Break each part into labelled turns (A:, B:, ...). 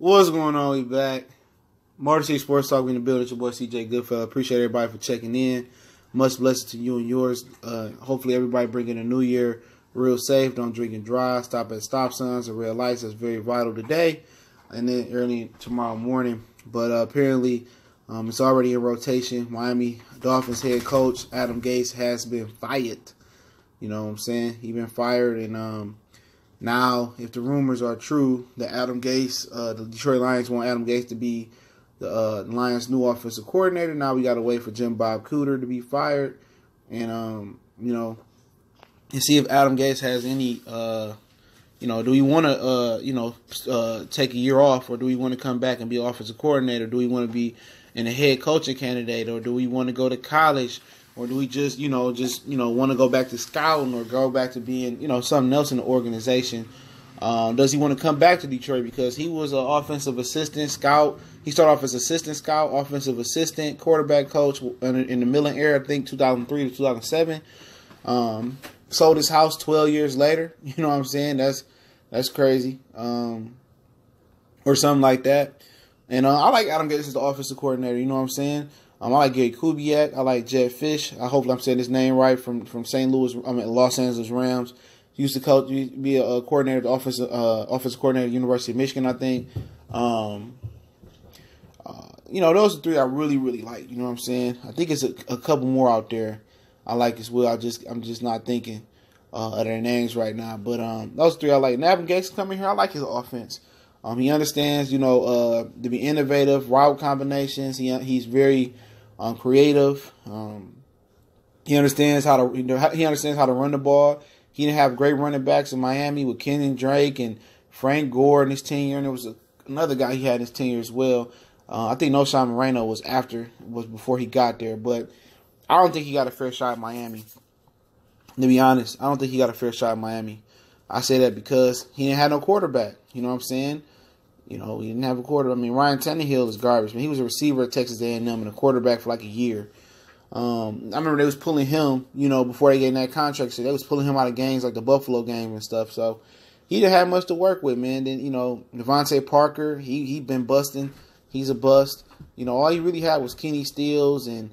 A: What's going on? We back. Motor City Sports Talk. We in the building. It's your boy CJ Goodfellow. Appreciate everybody for checking in. Much blessings to you and yours. Hopefully everybody bringing a new year real safe. Don't drink and drive. Stop at stop signs and red lights. That's very vital today. And then early tomorrow morning. But apparently it's already in rotation. Miami Dolphins head coach Adam Gase has been fired. You know what I'm saying? He's been fired. And now, if the rumors are true that Adam Gase, the Detroit Lions want Adam Gase to be the Lions' new offensive coordinator, now we got to wait for Bob Cooter to be fired, and and see if Adam Gase has any, do we want to, take a year off, or do we want to come back and be offensive coordinator? Do we want to be in a head coaching candidate, or do we want to go to college? Or do we just want to go back to scouting or go back to being, something else in the organization? Does he want to come back to Detroit? Because he was an offensive assistant scout. He started off as assistant scout, offensive assistant, quarterback coach in the Millen era, I think 2003 to 2007. Sold his house 12 years later. You know what I'm saying? That's crazy. Or something like that. And I like Adam Gase as the offensive coordinator. You know what I'm saying? I like Gary Kubiak. I like Jed Fish. I hope I'm saying his name right from St. Louis. Los Angeles Rams. He used to be a coordinator, the offensive coordinator at the University of Michigan, I think. Those are three I really, really like. You know what I'm saying? I think it's a couple more out there I like as well. I'm just not thinking of their names right now. But those three I like. And Adam Gase coming here, I like his offense. He understands, to be innovative, route combinations. He's very creative. He understands how to run the ball. He didn't have great running backs in Miami with Kenyon Drake and Frank Gore in his tenure, and there was another guy he had in his tenure as well. I think Noshawn Moreno was before he got there, but I don't think he got a fair shot at Miami. To be honest, I don't think he got a fair shot at Miami. I say that because he didn't have no quarterback. You know what I'm saying? He didn't have a quarterback. I mean, Ryan Tannehill is garbage. Man, he was a receiver at Texas A&M and a quarterback for like a year. I remember they was pulling him, before they gave him that contract. So they was pulling him out of games like the Buffalo game and stuff. So he didn't have much to work with, man. Then, Devontae Parker, he been busting. He's a bust. All he really had was Kenny Stills and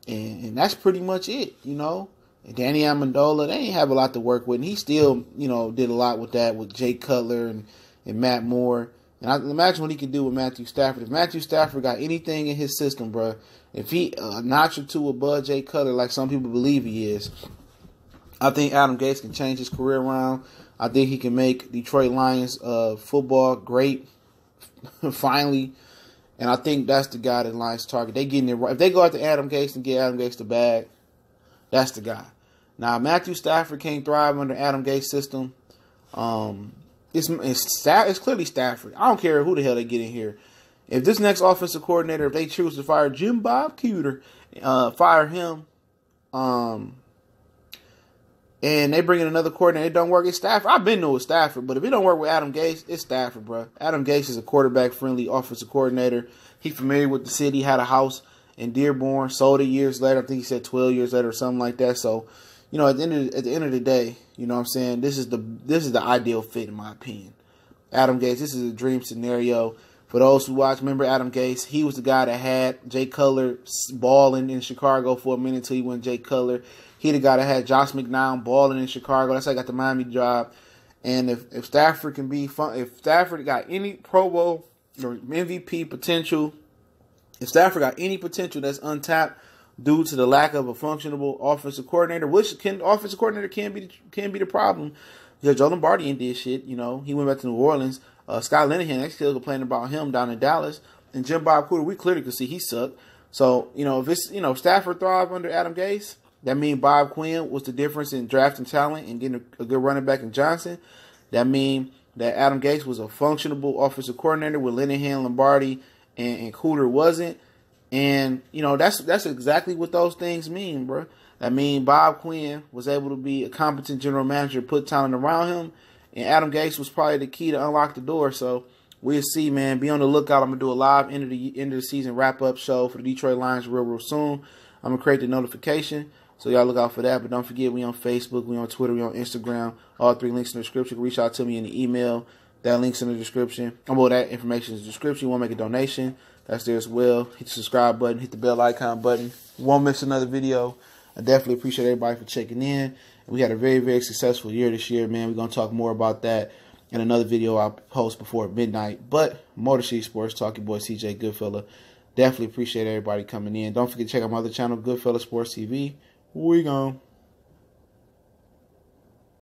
A: that's pretty much it, And Danny Amendola, they didn't have a lot to work with. And he still, did a lot with that with Jay Cutler and Matt Moore. And I imagine what he could do with Matthew Stafford. If Matthew Stafford got anything in his system, bro, if he a notch or two above Jay Cutler, like some people believe he is, I think Adam Gase can change his career around. I think he can make Detroit Lions football great, finally. And I think that's the guy that Lions target. They getting it right. If they go after Adam Gase and get Adam Gase the bag, that's the guy. Now, Matthew Stafford can't thrive under Adam Gase's system. It's clearly Stafford. I don't care who the hell they get in here. If this next offensive coordinator, if they choose to fire Bob Cooter, fire him, and they bring in another coordinator, it don't work, it's Stafford. I've been with Stafford, but if it don't work with Adam Gase, it's Stafford, bro. Adam Gase is a quarterback-friendly offensive coordinator. He's familiar with the city, had a house in Dearborn, sold it years later. I think he said 12 years later or something like that. So, at the end of the day, you know what I'm saying, this is the ideal fit in my opinion. Adam Gase, this is a dream scenario. For those who watch, remember Adam Gase, he was the guy that had Jay Cutler balling in Chicago for a minute until he went Jay Cutler. He the guy that had Josh McDowell balling in Chicago. That's how he got the Miami job. And if Stafford can be fun, if Stafford got any Pro Bowl or MVP potential, if Stafford got any potential that's untapped due to the lack of a functional offensive coordinator, offensive coordinator can be the problem. Because Joe Lombardi did shit, He went back to New Orleans. Scott Linehan, they still complaining about him down in Dallas. And Bob Cooter, we clearly could see he sucked. So, if it's, Stafford thrived under Adam Gase, that means Bob Quinn was the difference in drafting talent and getting a good running back in Johnson. That means that Adam Gase was a functional offensive coordinator with Linehan, Lombardi, and Cooter wasn't. And, that's exactly what those things mean, bro. That means Bob Quinn was able to be a competent general manager, put talent around him, and Adam Gase was probably the key to unlock the door. So we'll see, man. Be on the lookout. I'm going to do a live end of the season wrap-up show for the Detroit Lions real soon. I'm going to create the notification, so y'all look out for that. But don't forget, we on Facebook, we on Twitter, we on Instagram. All 3 links in the description. Reach out to me in the email. That link's in the description. Well, that information is in the description. You want to make a donation, that's there as well. Hit the subscribe button, hit the bell icon button. Won't miss another video. I definitely appreciate everybody for checking in. We had a very, very successful year this year, man. We're going to talk more about that in another video I'll post before midnight. But Motor City Sports Talk, your boy CJ Goodfella. Definitely appreciate everybody coming in. Don't forget to check out my other channel, Goodfella Sports TV. We gone.